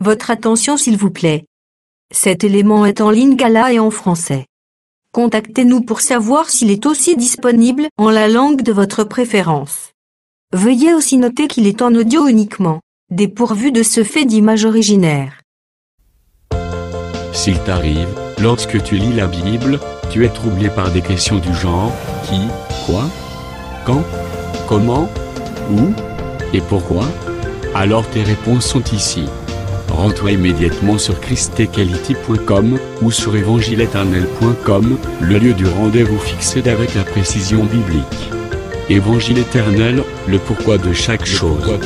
Votre attention s'il vous plaît. Cet élément est en lingala et en français. Contactez-nous pour savoir s'il est aussi disponible en la langue de votre préférence. Veuillez aussi noter qu'il est en audio uniquement, dépourvu de ce fait d'image originaire. S'il t'arrive, lorsque tu lis la Bible, tu es troublé par des questions du genre « qui, quoi, quand, comment, où et pourquoi ?» Alors tes réponses sont ici. Rends-toi immédiatement sur christequality.com ou sur évangile-éternel.com, le lieu du rendez-vous fixé avec la précision biblique. Évangile éternel, le pourquoi de chaque chose.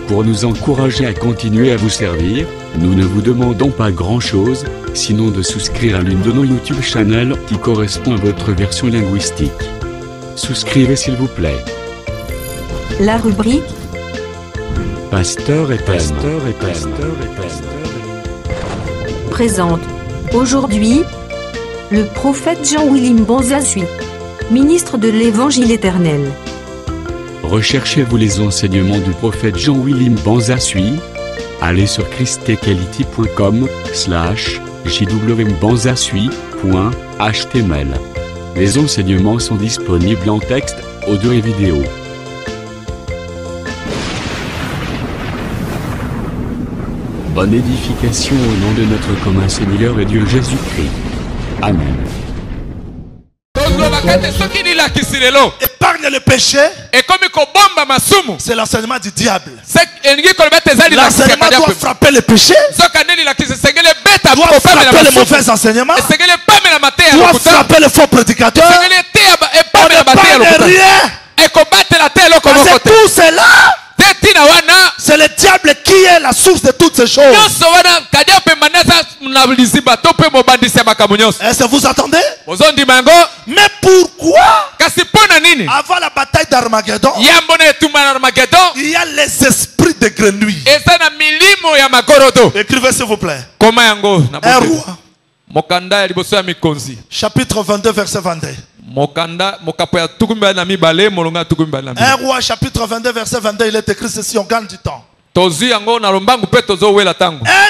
Pour nous encourager à continuer à vous servir, nous ne vous demandons pas grand-chose, sinon de souscrire à l'une de nos YouTube channels qui correspond à votre version linguistique. Souscrivez s'il vous plaît. La rubrique Pasteur et présente aujourd'hui le prophète Jean-Willim Bonzasui, ministre de l'Évangile éternel. Recherchez-vous les enseignements du prophète Jean-Willim Bonzasui? Allez sur christequality.com/jwbanzasui.html. Les enseignements sont disponibles en texte, audio et vidéo. Bonne édification au nom de notre commun Seigneur et Dieu Jésus-Christ. Amen. Épargne le péché. C'est l'enseignement du diable. L'enseignement doit frapper le péché, doit frapper les mauvais enseignements, doit frapper les faux prédicateurs. On n'épargne rien. Parce que tout cela, c'est le diable qui est la source de toutes ces choses. Est-ce que vous entendez? Mais pourquoi avant la bataille d'Armageddon, il y a les esprits de grenouilles? Écrivez s'il vous plaît. Un roi, chapitre 22 verset 22. Un roi chapitre 22 verset 22, il est écrit ceci, on gagne du temps. Un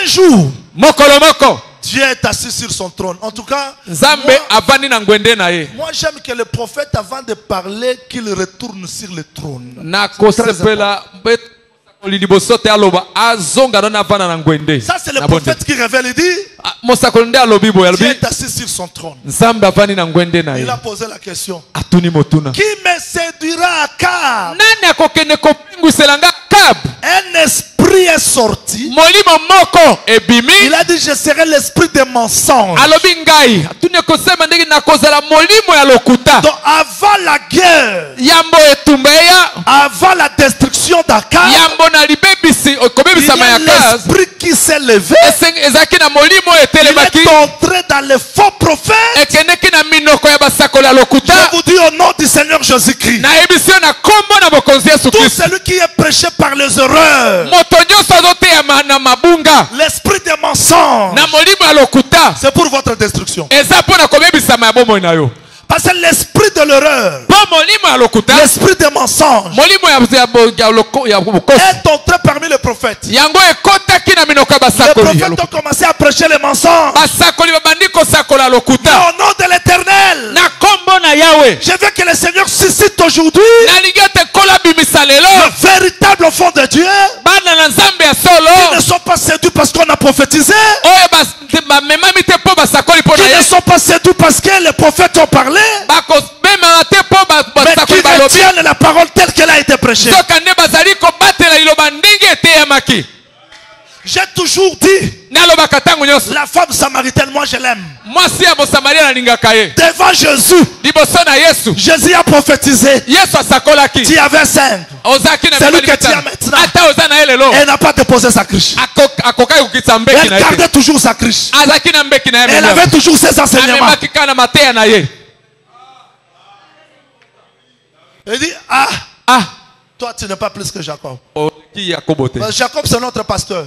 jour, Dieu est assis sur son trône. En tout cas, moi j'aime que le prophète, avant de parler, qu'il retourne sur le trône. Ça c'est le prophète qui révèle, il dit Dieu est assis sur son trône. Il a posé la question, qui me séduira à Akab? Un esprit est sorti. Il a dit je serai l'esprit des mensonges. Donc avant la guerre, avant la destruction d'Akab, il y a l'esprit qui s'est levé. Il est entré dans les faux prophètes. Je vous dis au nom du Seigneur Jésus-Christ, tout celui qui est prêché par les erreurs, l'esprit des mensonges, c'est pour votre destruction. Parce que l'esprit de l'erreur, l'esprit des mensonges est entré parmi les prophètes. Les prophètes ont commencé à prêcher les mensonges. Mais au nom de l'Éternel, je veux que le Seigneur suscite aujourd'hui le véritable fond de Dieu. Ils ne sont pas séduits parce qu'on a prophétisé. Ils ne sont pas séduits parce que les prophètes ont parlé, mais qui retiennent la parole telle qu'elle a été prêchée. J'ai toujours dit, la femme samaritaine, moi je l'aime. Devant Jésus, Jésus a prophétisé. Tu avais 5. C'est lui que tu as maintenant. Elle n'a pas déposé sa cruche. Elle gardait toujours sa cruche. Elle avait toujours ses enseignements. Elle dit, toi tu n'es pas plus que Jacob. Jacob c'est notre pasteur.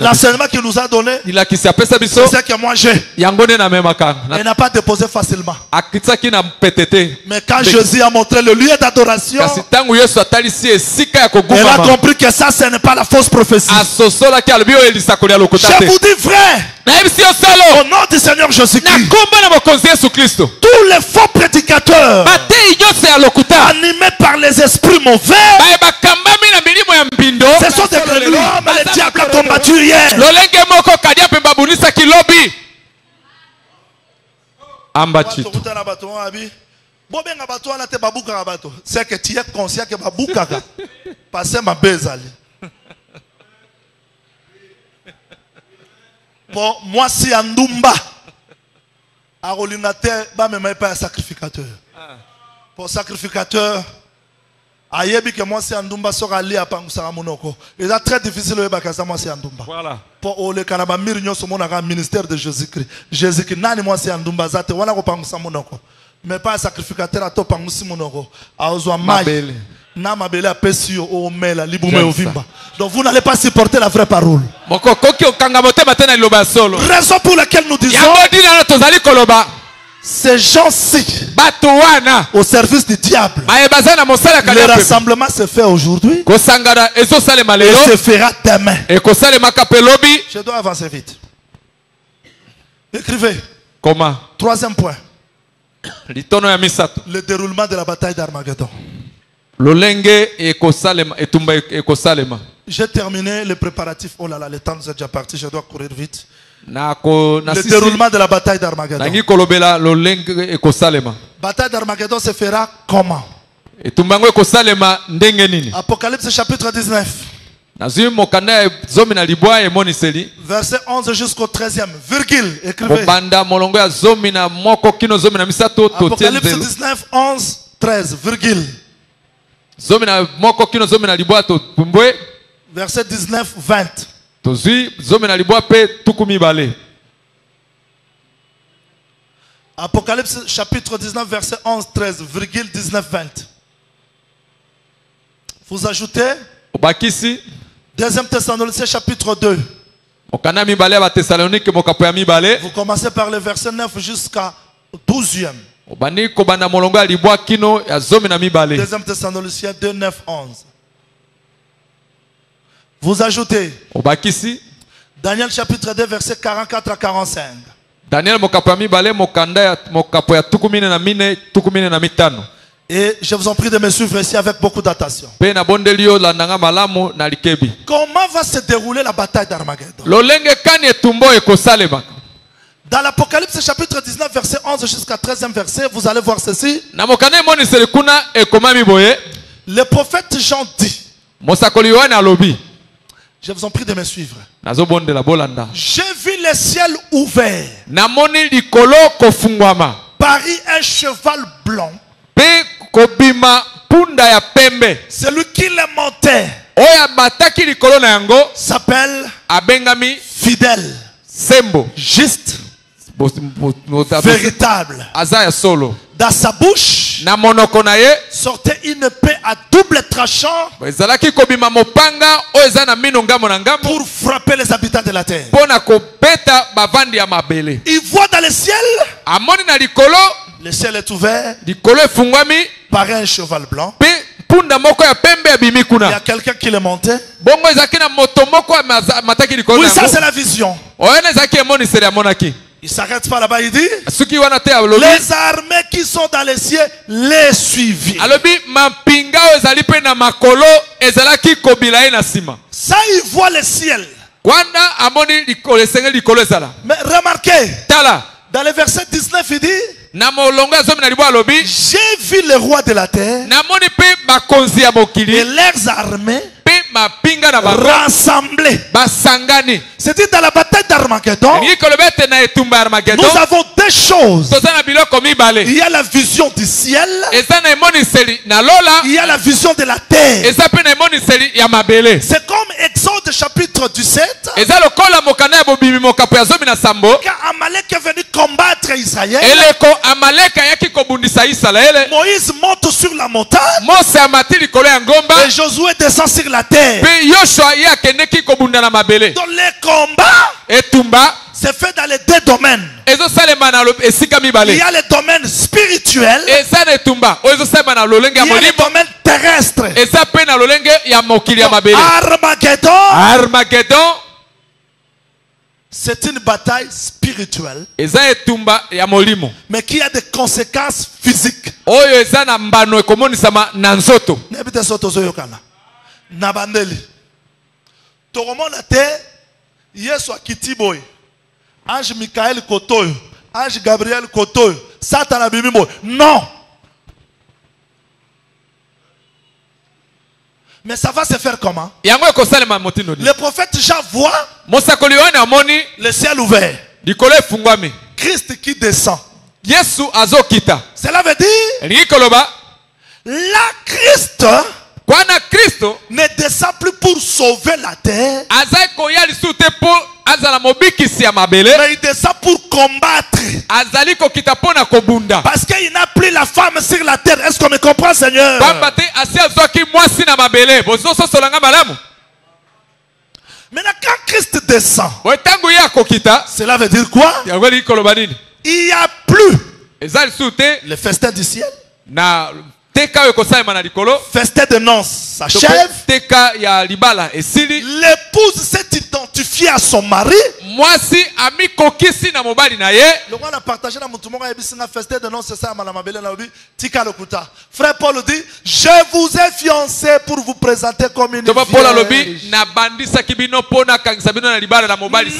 L'enseignement qu'il nous a donné, c'est ce que moi j'ai. Il n'a pas déposé facilement. Mais quand Jésus a montré le lieu d'adoration, il a compris que ça, ce n'est pas la fausse prophétie. Je vous dis vrai, au nom du Seigneur Jésus-Christ, tous les faux prédicateurs animés par les esprits mauvais, ce sont des grenouilles. Le diable a combattu hier. C'est que tu es conscient que Babouka passe ma bezali. Pour moi, si Andumba a rolinateur, même pas un sacrificateur. Pour sacrificateur, ayebi que moi c'est Andumba sera lié à Pangusara Monoko. Il est très difficile de faire moi c'est Andumba. Voilà. Pour le Canada Mirigno sur mon ministère de Jésus-Christ. Jésus-Christ nani moi c'est Andumba zate wana ko Pangusara Monoko. Mais pas un sacrificateur à to Pangusara Monoko. A ozwa mai. Na mabele a pesio o mela libume o vimba. Donc vous n'allez pas supporter la vraie parole. Raison pour laquelle nous disons ces gens-ci au service du diable. Le rassemblement se fait aujourd'hui et se fera demain. Je dois avancer vite. Écrivez. Comment? Troisième point. Le déroulement de la bataille d'Armageddon. J'ai terminé les préparatifs. Oh là là, le temps nous est déjà parti. Je dois courir vite. Le déroulement de la bataille d'Armageddon. Bataille d'Armageddon se fera comment? Apocalypse chapitre 19. Verset 11 jusqu'au 13e. Virgule. Écrivez. Apocalypse 19, 11, 13. Virgule. Verset 19, 20. Apocalypse chapitre 19 verset 11, 13, virgule 19, 20. Vous ajoutez Deuxième Thessaloniciens chapitre 2. Vous commencez par le verset 9 jusqu'à 12e. Deuxième Thessaloniciens 2, 9, 11. Vous ajoutez Daniel chapitre 2 verset 44 à 45. Et je vous en prie de me suivre ici avec beaucoup d'attention. Comment va se dérouler la bataille d'Armageddon? Dans l'Apocalypse chapitre 19 verset 11 jusqu'à 13e verset, vous allez voir ceci. Le prophète Jean dit, je vous en prie de me suivre. J'ai vu le ciel ouvert. Paris un cheval blanc. Celui qui le montait s'appelle fidèle, juste, véritable. Dans sa bouche sortait une épée à double tranchant pour frapper les habitants de la terre. Il voit dans le ciel, le ciel est ouvert par un cheval blanc. Il y a quelqu'un qui le montait. Oui, ça c'est la vision. Il ne s'arrête pas là-bas, il dit les armées qui sont dans les cieux les suivirent. Ça, il voit le ciel. Mais remarquez, dans le verset 19, il dit j'ai vu le roi de la terre et leurs armées rassemblés. C'est-à-dire dans la bataille d'Armageddon, nous avons deux choses. Il y a la vision du ciel, il y a la vision de la terre. C'est comme Exode chapitre chapitre 17, quand Amalek est venu combattre Israël, Moïse monte sur la montagne et Josué descend sur la terre. Donc les combats c'est fait dans les deux domaines. Il y a le domaine spirituel, il y a le domaine terrestre. Armageddon, c'est une bataille spirituelle, mais qui a des conséquences physiques. Ange Michael Kotoyo, Ange Gabriel Kotoyo, Satan Abimimo. Non. Mais ça va se faire comment? Le prophète Jean voit le ciel ouvert. Christ qui descend. Cela veut dire la Christ ne descend plus pour sauver la terre, mais il descend pour combattre. Parce qu'il n'a plus la femme sur la terre. Est-ce qu'on me comprend, Seigneur? Maintenant, quand Christ descend, cela veut dire quoi? Il n'y a plus le festin du ciel. Festin de noces s'achève. L'épouse s'est identifiée à son mari. Le a partagé dans mon festin de noces, c'est ça, Frère Paul dit, je vous ai fiancé pour vous présenter comme une vierge.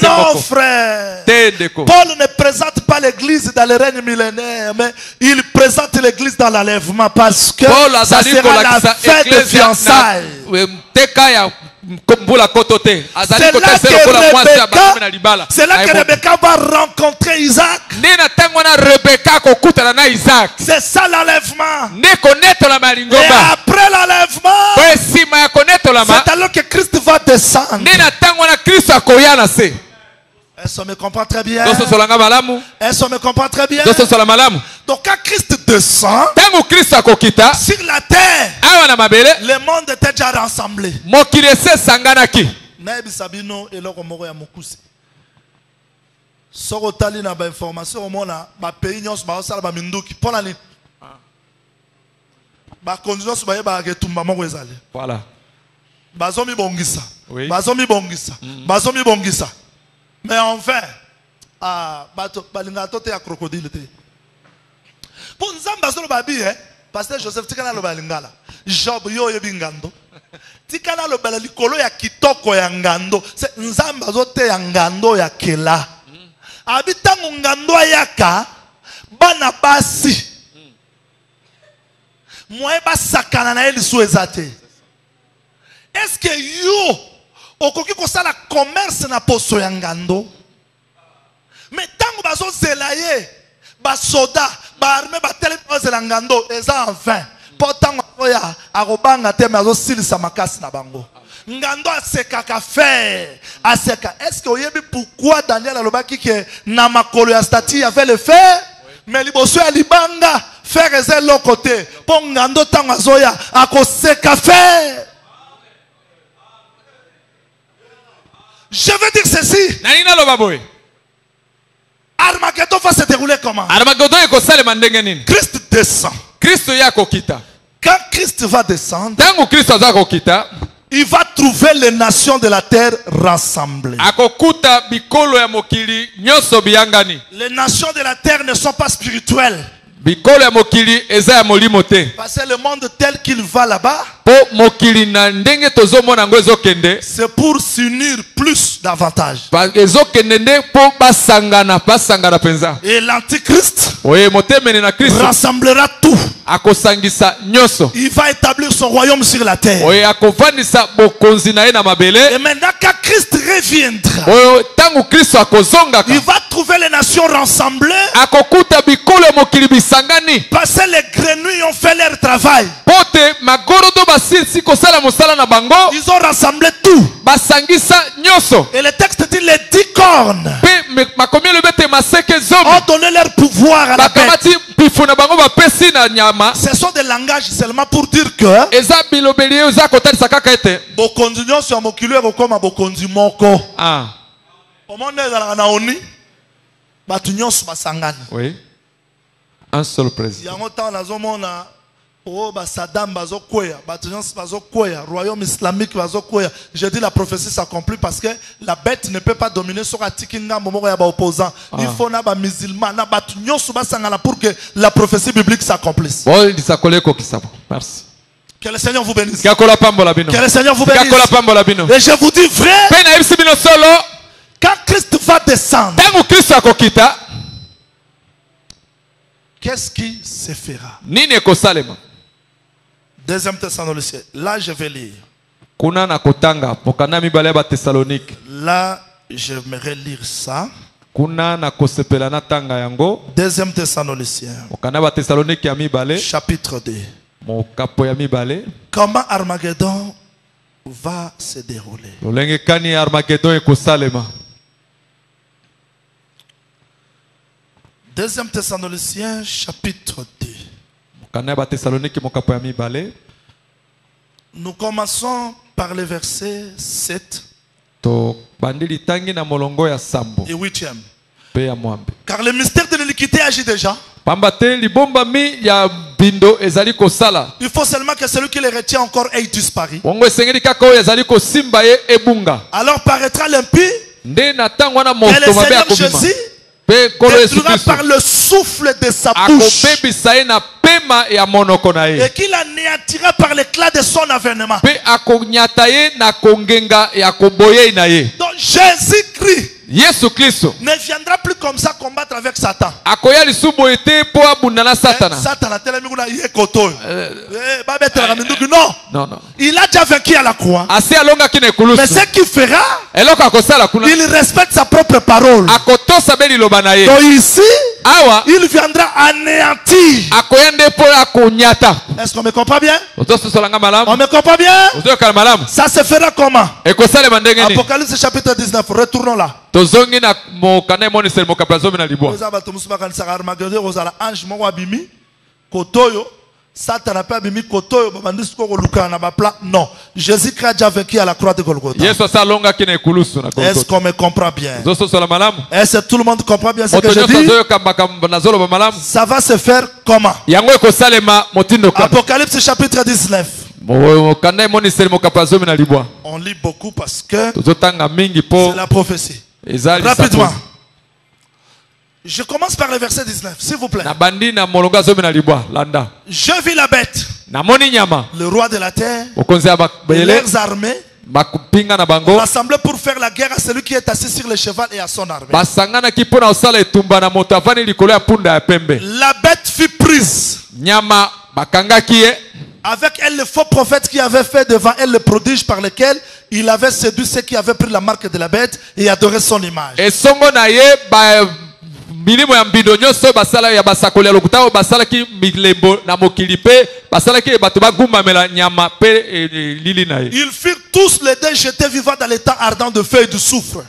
Non, frère. Paul ne présente pas l'église dans le règne millénaire, mais il présente l'église dans l'enlèvement parce que ça sera la fête de fiançailles. C'est là que Rebecca va rencontrer Isaac. C'est ça l'enlèvement. Et après l'enlèvement, c'est alors que Christ va descendre. Est-ce qu'on me comprend très bien? Est-ce qu'on me comprend très bien? Donc quand Christ descend sur la terre, le monde était déjà rassemblé. Voilà. Mais enfin, crocodile. Pour nous, Pasteur Joseph, tika na lo balingala. Job yo yebingando. Tika na lo balalikolo ya kitoko ya ngando. Se nzamba zote ya ngando ya kela. Abitangu ngando yaka bana basi. Mwe basakana na eli suezate. Est-ce que yo okoki kosala commerce na poso ya ngando? Mais tango bazo zelaye basoda barme batele bazela ngando eza enfin potango ya akobanga te mazo silisa makasi na bango ngando aseka ka faire aseka. Est-ce que oyebi pourquoi Daniel alobaki ke na makolo ya statue avait le fer mais liboso ya libanga fer eza l'autre côté po ngando tango azoya akoseka faire. Je veux dire ceci. Armageddon va se dérouler comment? Christ descend. Quand Christ va descendre, il va trouver les nations de la terre rassemblées. Les nations de la terre ne sont pas spirituelles. Parce que le monde tel qu'il va là-bas, c'est pour s'unir plus davantage. Et l'antichrist rassemblera tout. Il va établir son royaume sur la terre. Et maintenant quand Christ reviendra, il va trouver les nations rassemblées. Parce que les grenouilles ont fait leur travail. ils ont rassemblé tout. Et le texte dit les 10 cornes ont donné leur pouvoir à la bête. Ce sont des langages seulement pour dire que oui, un seul président. Royaume islamique, je dis la prophétie s'accomplit parce que la bête ne peut pas dominer sur la opposant. Il faut pour que la prophétie biblique s'accomplisse. Merci. Que le Seigneur vous bénisse. Que le Seigneur vous bénisse. Et je vous dis vrai, quand Christ va descendre, qu'est-ce qui se fera? Deuxième Thessaloniciens. Là, je vais lire. Là, j'aimerais lire ça. Deuxième Thessaloniciens. Chapitre 2. Comment Armageddon va se dérouler? Deuxième Thessaloniciens, chapitre 2. Nous commençons par le verset 7 et 8e. Car le mystère de l'iniquité agit déjà. Il faut seulement que celui qui les retient encore ait disparu. Alors paraîtra l'impie et le Seigneur Jésus détruira par le souffle de sa bouche et qu'il anéantira par l'éclat de son avènement. Donc Jésus-Christ ne viendra plus comme ça combattre avec Satan. Non. Il a déjà vaincu à la croix. Mais ce qu'il fera, il respecte sa propre parole. Donc ici, il viendra anéantir. Est-ce qu'on me comprend bien? On me comprend bien? Ça se fera comment? Apocalypse chapitre 19. Retournons là. Non, Jésus-Christ a déjà vaincu à la croix de Golgotha. Est-ce qu'on me comprend bien? Est-ce que tout le monde comprend bien ce que je dis? Ça va se faire comment? Apocalypse chapitre 19. On lit beaucoup parce que c'est la prophétie. Rapidement. Je commence par le verset 19, s'il vous plaît. Je vis la bête, le roi de la terre, et leurs armées, rassemblés pour faire la guerre à celui qui est assis sur le cheval et à son armée. La bête fut prise. Avec elle le faux prophète qui avait fait devant elle le prodige par lequel il avait séduit ceux qui avaient pris la marque de la bête et adoré son image. Ils furent tous les deux jetés vivants dans les temps ardents de feu et de soufre.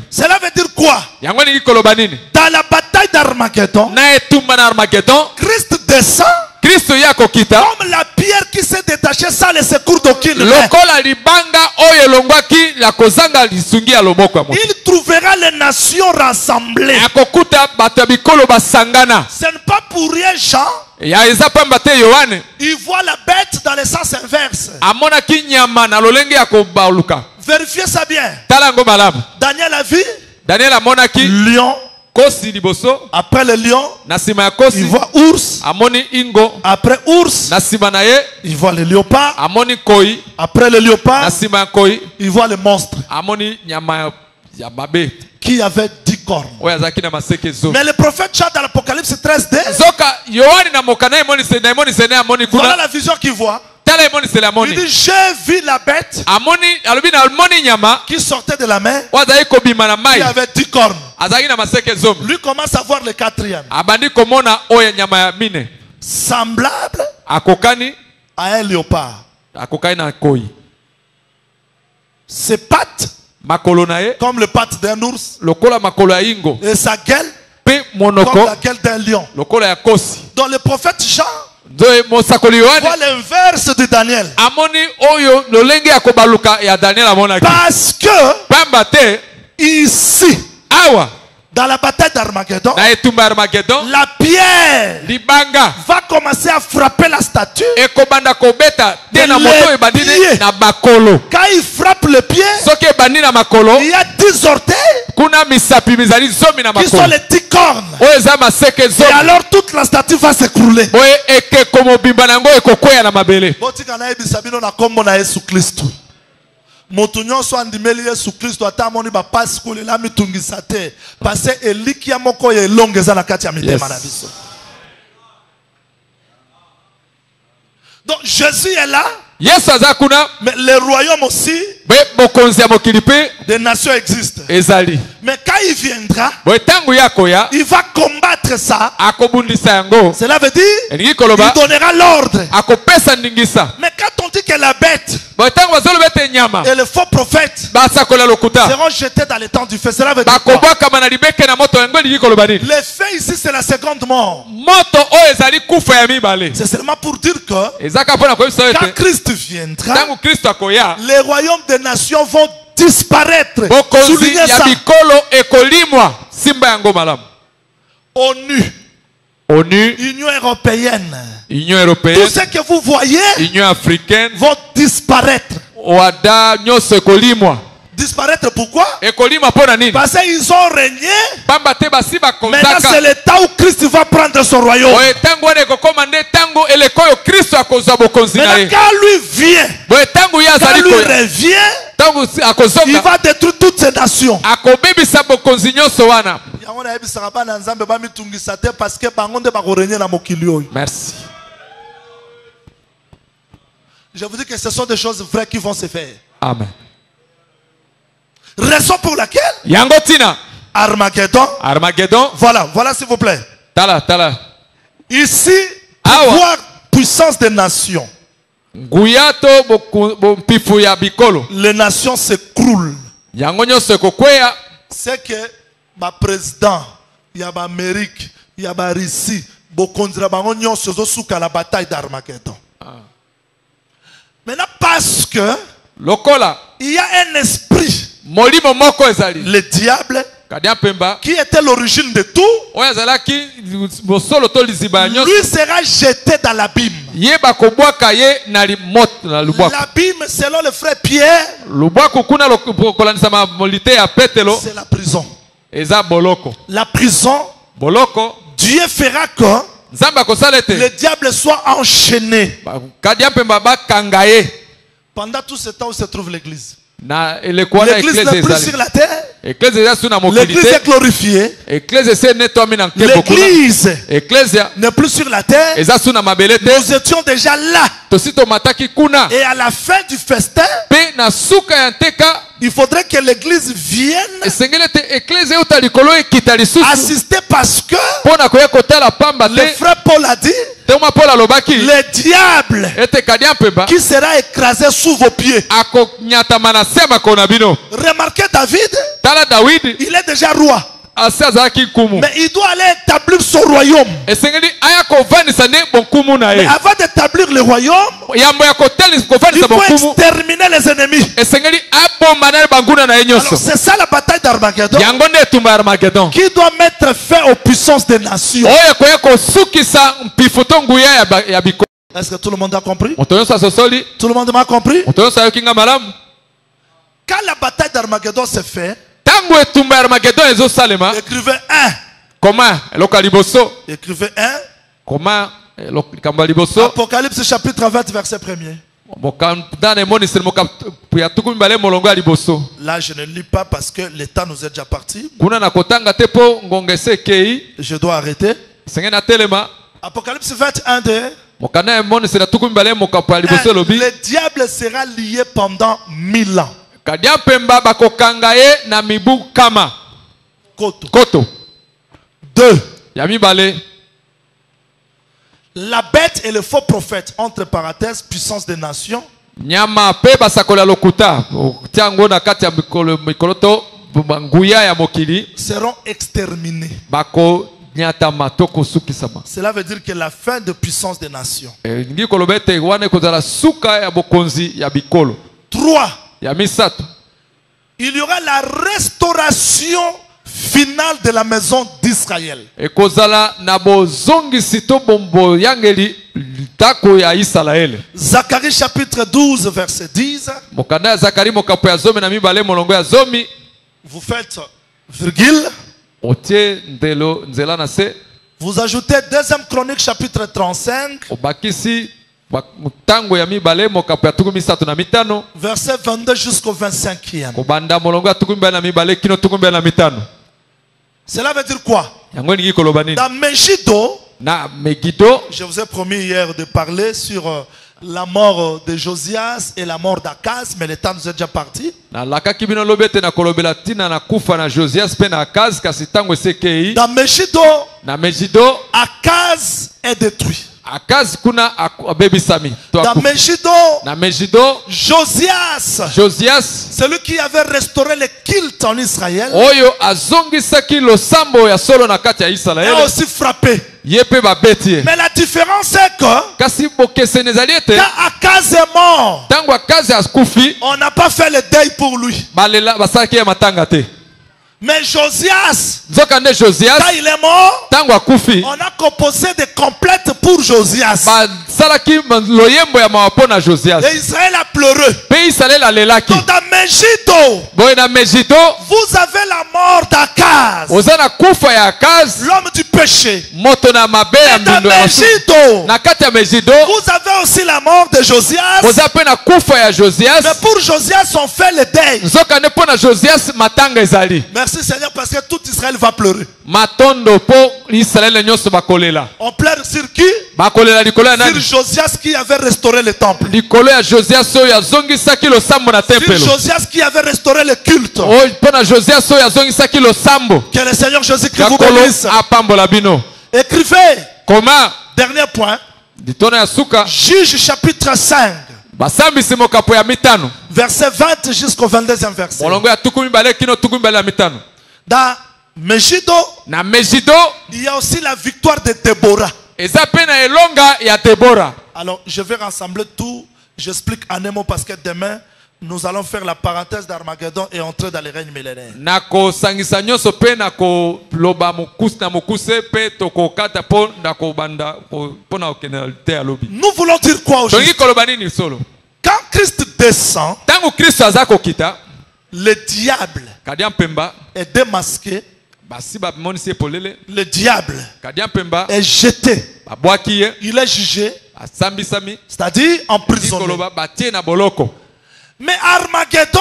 Cela veut dire quoi? Dans la bataille d'Armageddon, Christ descend comme la pierre qui s'est détachée sans le secours d'aucune main. Il trouvera les nations rassemblées. Ce n'est pas pour rien, Jean. Il voit la bête dans le sens inverse. Vérifiez ça bien. Daniel a vu lion. Après le lion, il voit ours. Après ours, il voit le léopard. Après le léopard, il voit le monstre qui avait 10 cornes. Mais le prophète Jean dans l'Apocalypse 13, voilà la vision qu'il voit. Il dit, j'ai vu la bête qui sortait de la mer, qui avait 10 cornes. Lui commence à voir le 4e. Semblable à un léopard. Ses pattes, comme les pattes d'un ours, et sa gueule, comme la gueule d'un lion. Donc le prophète Jean voit l'inverse de Daniel. Parce que ici, dans la bataille d'Armageddon, la pierre va commencer à frapper la statue. Quand il frappe le pied, il y a 10 orteils qui sont les 10 cornes. Et alors toute la statue va s'écrouler. Motunyo so andimeli Yesu Kristo atamoni ba passe ko lela mitungisa te parce elikia moko ye longeza na kati ya mitema na biso. Donc Jésus est là. Yesu azakuna. Mais le royaume aussi des nations existent. Ezali. Mais quand il viendra, il va combattre ça. Cela veut dire il donnera l'ordre. Mais quand on dit que la bête et le faux prophète seront jetés dans les temps du feu, cela veut dire quoi? Le feu ici c'est la seconde mort. C'est seulement pour dire que quand Christ viendra, les royaumes des nations vont disparaître. Soulignez ça. ONU, Union européenne, tout ce que vous voyez Union africaine vont disparaître. Disparaître pourquoi? Parce qu'ils ont régné. Maintenant c'est le temps où Christ va prendre son royaume. Maintenant quand lui vient, quand lui revient, il va détruire toutes ces nations. Merci. Je vous dis que ce sont des choses vraies qui vont se faire. Amen. Raison pour laquelle Armageddon. Voilà s'il vous plaît. Ici, pouvoir, puissance des nations. Les nations s'écroulent. C'est que ma président, il y a l'Amérique, il y a la Russie, la bataille d'Armageddon. Maintenant, parce que il y a un esprit, le diable, qui était l'origine de tout, lui sera jeté dans l'abîme. L'abîme, selon le frère Pierre, c'est la prison. La prison, Dieu fera que le diable soit enchaîné. Pendant tout ce temps où se trouve l'église. L'église n'est plus sur la terre. L'église est glorifiée. L'église n'est plus sur la terre. Nous étions déjà là. Et à la fin du festin, il faudrait que l'église vienne assister parce que le frère Paul a dit le diable qui sera écrasé sous vos pieds. Remarquez David, il est déjà roi. Mais il doit aller établir son royaume. Mais avant d'établir le royaume, il faut exterminer les ennemis. Alors c'est ça la bataille d'Armageddon, qui doit mettre fin aux puissances des nations. Est-ce que tout le monde a compris? Tout le monde m'a compris? Quand la bataille d'Armageddon se fait, écrivez 1. Comment? Écrivez 1. Comment? Apocalypse chapitre 20 verset 1er. Là je ne lis pas parce que le temps nous est déjà parti. Je dois arrêter. Apocalypse 21 2. Le diable sera lié pendant 1000 ans. Koto. 2. La bête et le faux prophète, entre parenthèses, puissance des nations, seront exterminés. Cela veut dire que la fin de puissance des nations. 3. Il y aura la restauration finale de la maison d'Israël. Zacharie chapitre 12 verset 10. Vous faites virgule. Vous ajoutez 2e Chronique chapitre 35. Verset 22 jusqu'au 25e. Cela veut dire quoi? Dans Megiddo, je vous ai promis hier de parler sur la mort de Josias et la mort d'Akaz, mais le temps nous est déjà parti. Dans Megiddo, Akaz est détruit. Dans Megiddo, Josias, celui qui avait restauré le culte en Israël, est aussi frappé. Mais la différence est que quand Akaz est mort, on n'a pas fait le deuil pour lui. Mais Josias, quand il est mort, on a composé des complètes pour Josias. Et Israël a pleuré. Donc dans Megiddo, vous avez la mort d'Akaz, l'homme du péché. Et dans Megiddo, vous avez aussi la mort de Josias. Mais pour Josias, on fait le deuil. Merci Seigneur, parce que tout Israël va pleurer. On pleure sur qui? Sur Josias qui avait restauré le temple. Sur Josias qui avait restauré le culte. Que le Seigneur Jésus-Christ vous bénisse. Écrivez. Comment? Dernier point. Juge chapitre 5. Verset 20 jusqu'au 22e verset. Dans Megiddo, il y a aussi la victoire de Déborah. Alors, je vais rassembler tout. J'explique en un mot parce que demain, nous allons faire la parenthèse d'Armageddon et entrer dans les règnes millénaires. Nous voulons dire quoi aujourd'hui? Quand Christ descend, le diable est démasqué. Le diable est jeté. Il est jugé, c'est-à-dire emprisonné. Mais Armageddon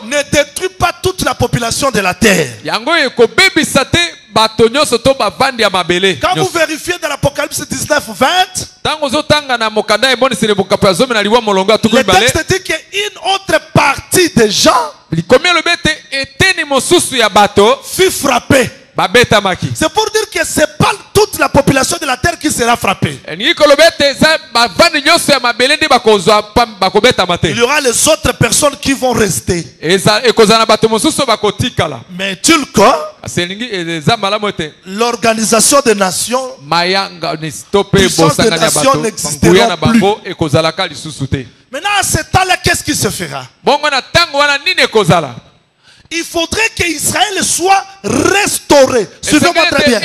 ne détruit pas toute la population de la terre. Quand vous vérifiez dans l'Apocalypse 19, 20, le texte dit qu'une autre partie des gens fut frappée. C'est pour dire que ce n'est pas toute la population de la terre qui sera frappée. Il y aura les autres personnes qui vont rester. Mais l'organisation des nations, puissance des nations n'existera plus. Maintenant, à ce temps-là, qu'est-ce qui se fera? Il faudrait qu'Israël soit restauré. Suivez-moi très bien.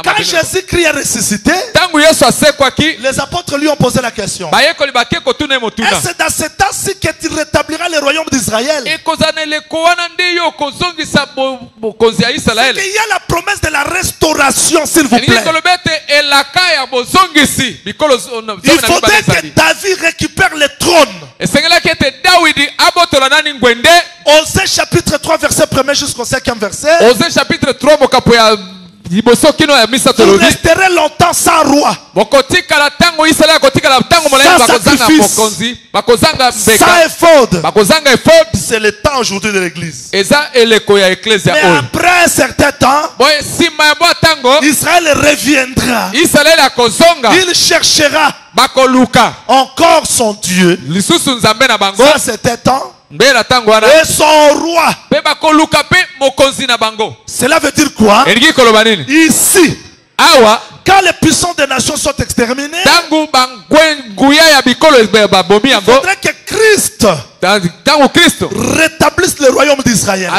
Quand Jésus-Christ est ressuscité, les apôtres lui ont posé la question. Est-ce dans ce temps-ci que tu rétabliras le royaume d'Israël? Il y a la promesse de la restauration, s'il vous plaît. Il faudrait que David récupère le trône. Osée chapitre 3 verset 1 jusqu'au 5e verset. Vous resterez longtemps sans roi, sans éphod. C'est le temps aujourd'hui de l'église. Mais après un certain temps, Israël reviendra. Il cherchera encore son Dieu. Ça c'était temps. Et son roi. Cela veut dire quoi? Ici, quand les puissants des nations sont exterminés, il faudrait que Christ rétablisse le royaume d'Israël. Il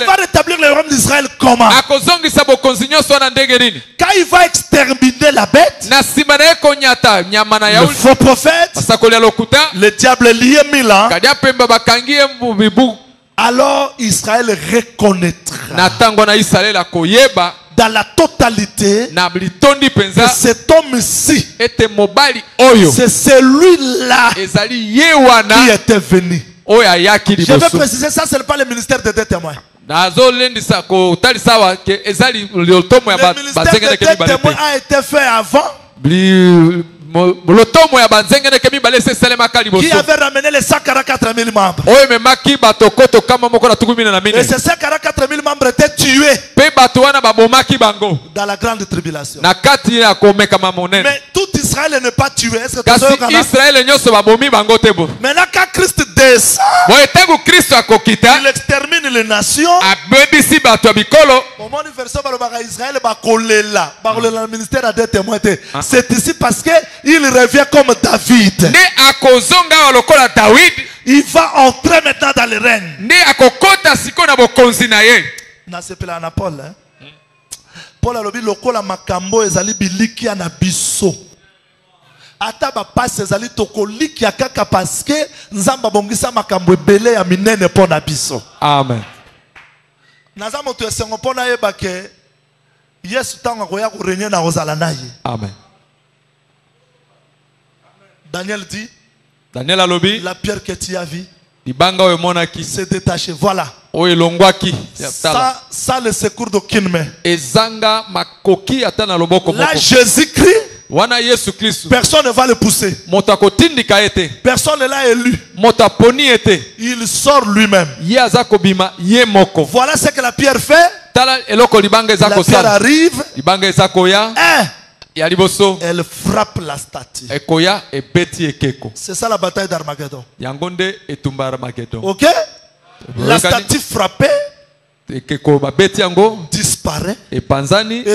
va rétablir le royaume d'Israël comment? Quand il va exterminer la bête, le faux prophète, le diable lié 1000 ans, alors Israël reconnaîtra dans la totalité que cet homme-ci, c'est celui-là qui était venu. Je veux préciser, ça ce n'est pas le ministère des deux témoins. Le ministère des deux témoins a été fait avant. Qui avait ramené les 144 000 membres. Et ces 144 000 membres étaient tués dans la grande tribulation. Mais tout Israël n'est pas tué. Est-ce que maintenant quand Christ descend, il extermine les nations. C'est ici parce que il revient comme David. Il va entrer maintenant dans le règne. Paul, Paul a dit lokola makambo ezali biliki na biso. Ata ba passe ezali tokoliki kaka parce que nzamba bongisa makambo ebele ya minene pona biso. Amen. Naza moto esengo pona yeba ke Yesu tanga koya ko régner na ozala naye. Amen. Daniel dit, Daniel alobi, la pierre que tu as vue s'est détachée. Voilà. Ça le secours d'aucune main. Là, Jésus-Christ, personne ne va le pousser. Personne ne l'a élu. Il sort lui-même. Voilà ce que la pierre fait. La pierre arrive. Elle frappe la statue. C'est ça la bataille d'Armageddon. Ok? La statue frappée disparaît. Et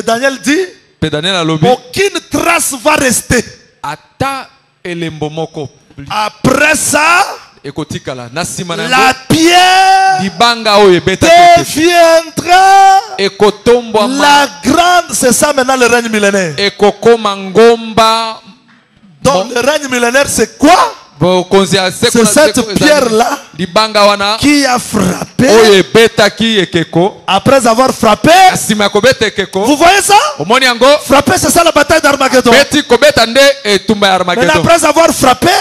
Daniel dit, aucune trace va rester. Après ça, la pierre deviendra la grande. C'est ça maintenant le règne millénaire. Donc le règne millénaire c'est quoi? C'est cette pierre-là qui a frappé. Après avoir frappé, vous voyez ça? Frapper, c'est ça la bataille d'Armageddon. Mais après avoir frappé,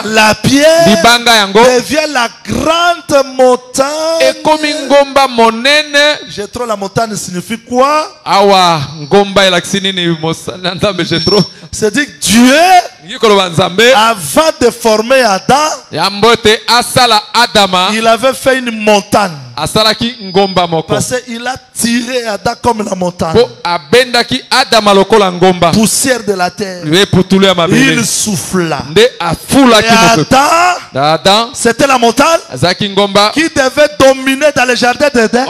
la pierre devient la grande montagne. J'ai trop, la montagne signifie quoi? C'est dit que Dieu, avant de former Adam, il avait fait une montagne. Parce qu'il a tiré Adam comme la montagne. Poussière de la terre. Il souffla. Et Adam, c'était la montagne qui devait dominer dans le jardin d'Éden.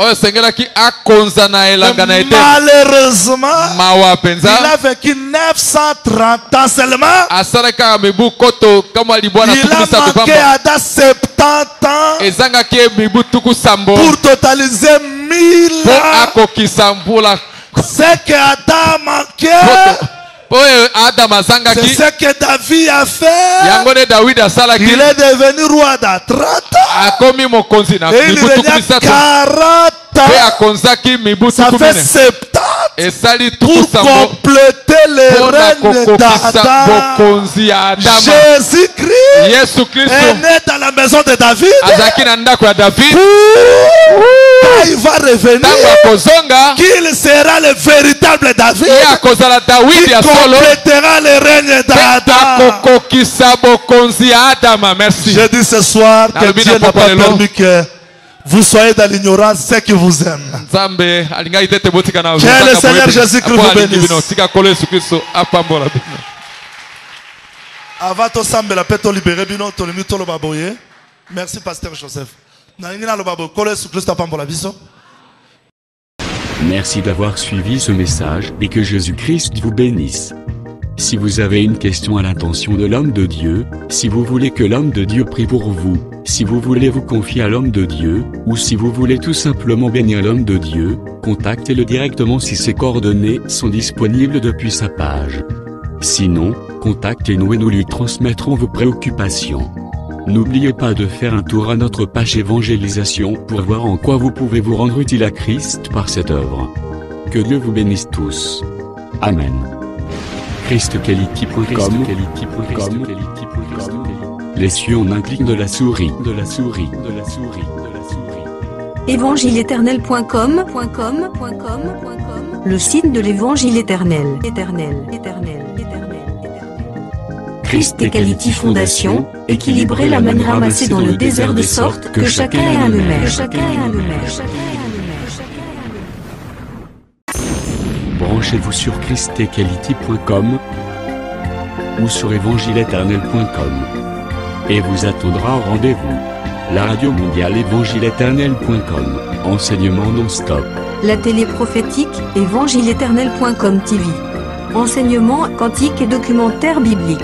Malheureusement, il a vécu 930 ans seulement. Il a manqué Adam 70 ans pour totaliser 1000 ans. C'est que Adam manquait. C'est ce que David a fait. Il est devenu roi d'à 30 ans. Et il régna 40 ans. Ça fait 70 pour compléter le règne d'Adam. Jésus-Christ est né dans la maison de David. Quand il va revenir, qu'il sera le véritable David, qui complétera le règne d'Adam. Je dis ce soir que Dieu n'a pas permis que vous soyez dans l'ignorance, c'est qui vous aime. Que le Seigneur Jésus-Christ vous bénisse. Avant de s'embêter, peut-on libérer bino, to limi to lo baboye. Merci pasteur Joseph. Merci d'avoir suivi ce message et que Jésus-Christ vous bénisse. Si vous avez une question à l'intention de l'homme de Dieu, si vous voulez que l'homme de Dieu prie pour vous, si vous voulez vous confier à l'homme de Dieu, ou si vous voulez tout simplement bénir l'homme de Dieu, contactez-le directement si ses coordonnées sont disponibles depuis sa page. Sinon, contactez-nous et nous lui transmettrons vos préoccupations. N'oubliez pas de faire un tour à notre page évangélisation pour voir en quoi vous pouvez vous rendre utile à Christ par cette œuvre. Que Dieu vous bénisse tous. Amen. ChristQuality.com. Les cieux en un clic de la souris. Évangile-éternel.com. Le site de l'Évangile éternel. Christ Equality Fondation, équilibrer la manne ramassée dans le désert de sorte que chacun ait un maire. Branchez-vous sur ChristEquality.com ou sur évangile-éternel.com et vous attendra au rendez-vous. La radio mondiale évangile-éternel.com, enseignement non-stop. La télé prophétique évangile-éternel.com TV, enseignement quantique et documentaire biblique.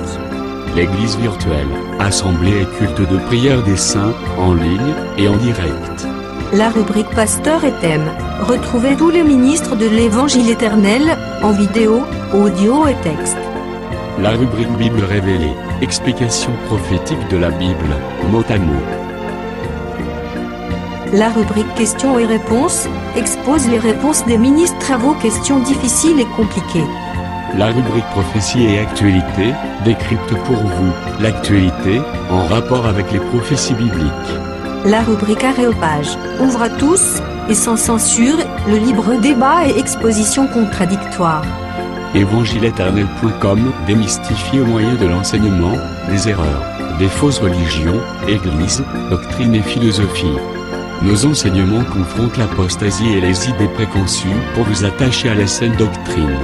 L'église virtuelle, assemblée et culte de prière des saints, en ligne et en direct. La rubrique Pasteur et thème. Retrouvez tous les ministres de l'Évangile éternel, en vidéo, audio et texte. La rubrique Bible révélée. Explication prophétique de la Bible, mot à mot. La rubrique Questions et réponses expose les réponses des ministres à vos questions difficiles et compliquées. La rubrique Prophétie et actualité décrypte pour vous l'actualité en rapport avec les prophéties bibliques. La rubrique Aréopage ouvre à tous et sans censure le libre débat et exposition contradictoire. Évangile-éternel.com démystifie au moyen de l'enseignement des erreurs, des fausses religions, églises, doctrines et philosophies. Nos enseignements confrontent l'apostasie et les idées préconçues pour vous attacher à la saine doctrine.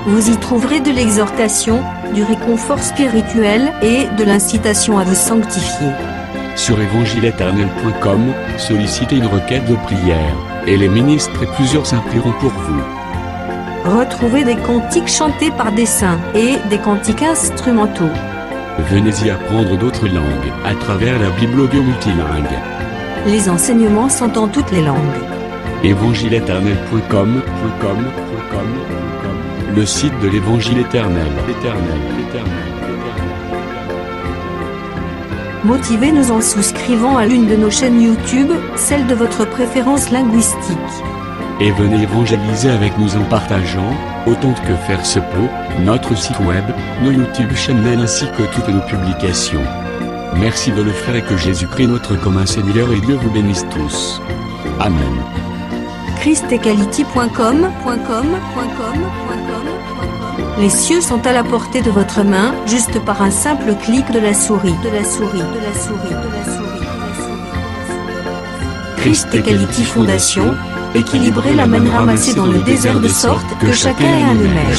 Vous y trouverez de l'exhortation, du réconfort spirituel et de l'incitation à vous sanctifier. Sur évangile-éternel.com, sollicitez une requête de prière, et les ministres et plusieurs saints prieront pour vous. Retrouvez des cantiques chantés par des saints et des cantiques instrumentaux. Venez y apprendre d'autres langues à travers la Bible audio multilingue. Les enseignements sont en toutes les langues. évangile-éternel.com, le site de l'Évangile éternel. Motivez-nous en souscrivant à l'une de nos chaînes YouTube, celle de votre préférence linguistique. Et venez évangéliser avec nous en partageant, autant que faire se peut, notre site web, nos YouTube channels ainsi que toutes nos publications. Merci de le faire et que Jésus-Christ notre commun Seigneur et Dieu vous bénisse tous. Amen. ChristEquality.com. Les cieux sont à la portée de votre main, juste par un simple clic de la souris. Christ Equality Fondation, équilibrer la manne ramassée dans le désert de sorte que chacun ait un maire.